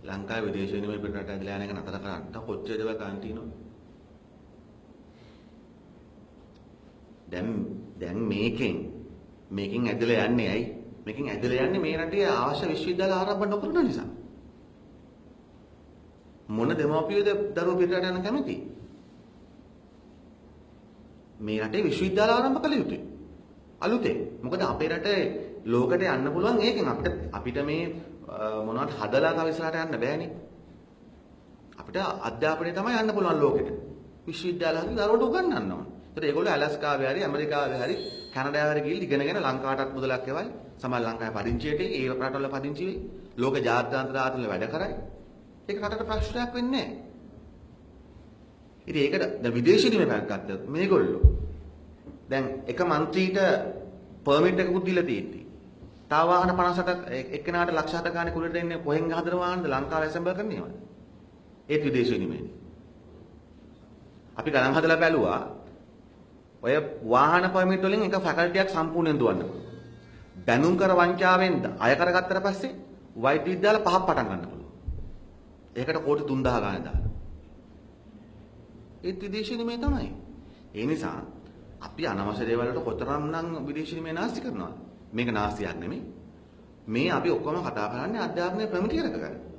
ලංකාවේ විදේශ විනිමය පිටරට ඇදලා යන එක නතර කරන්න කොච්චර දේවල් ගන්න තියෙනවද? දැන් මේකෙන් ඇදලා යන්නේ ඇයි? මේකෙන් ඇදලා යන්නේ මේ රටේ අවශ්‍ය විශ්වවිද්‍යාල ආරම්භ නොකරන නිසා. මොන දෙමාපියද දරුවෝ පිටරට යන කැමති? මේ රටේ විශ්වවිද්‍යාල ආරම්භ කළ යුතුයි. අලුතෙන්. මොකද අපේ රටේ ලෝකෙට යන්න පුළුවන් ඒකෙන් අපිට මේ මොනවද හදලා තව ඉස්සරහට යන්න බෑනේ. අපිට අධ්‍යාපනය තමයි යන්න පුළුවන් ලෝකෙට. විශ්වවිද්‍යාල හරි දරුවෝට උගන්වන්න ඕන. ඒතර ඒගොල්ලෝ ඇලස්කාවේ හරි ඇමරිකාවේ හරි කැනඩාවේ හරි ගිහින් ඉගෙනගෙන ලංකාවටත් මුදලක් එවයි. සමහර ලංකාවේ පදිංචියට ඒ රටවල පදිංචි වෙයි. ලෝක ජාත්‍යන්තර ආයතන වල වැඩ කරයි. ඒක රටට ප්‍රශ්නයක් වෙන්නේ නැහැ. ඉතින් ඒකට දැන් විදේශී නිමයක් ගත්තොත් මේගොල්ලෝ දැන් එක മന്ത്രിට පර්මිට් එකකුත් දීලා තියෙද්දි තව වාහන 57ක් එක්කෙනාට ලක්ෂ 7 ගානේ කුලට දෙන්නේ කොහෙන් හදන වාහනද ලංකාවේ ඇසෙම්බල් කරන්නේවද? ඒත් විදේශී නිමයනේ. අපි ගණන් හදලා බැලුවා ඔය වාහන පර්මිට් වලින් එක ෆැකල්ටියක් සම්පූර්ණයෙන් දුවන්න පුළුවන්. බැනුම් කර වංචාවෙන් අය කරගත්තට පස්සේ වෛද්‍ය විද්‍යාල 5ක් පටන් ගන්න පුළුවන්. ඒකට කෝටි 3000 ගානේ දාලා. ඒත් විදේශී නිමය තමයි. ඒ නිසා අපි අනවශ්‍ය දේවල් වලට කොතරම්නම් විදේශී නිමය නාස්ති කරනවද? මේක නාස්තියක් නෙමෙයි. මේ අපි ඔක්කොම කතා කරන්නේ අධ්‍යාපනය ප්‍රමිතිය රැකගන්න.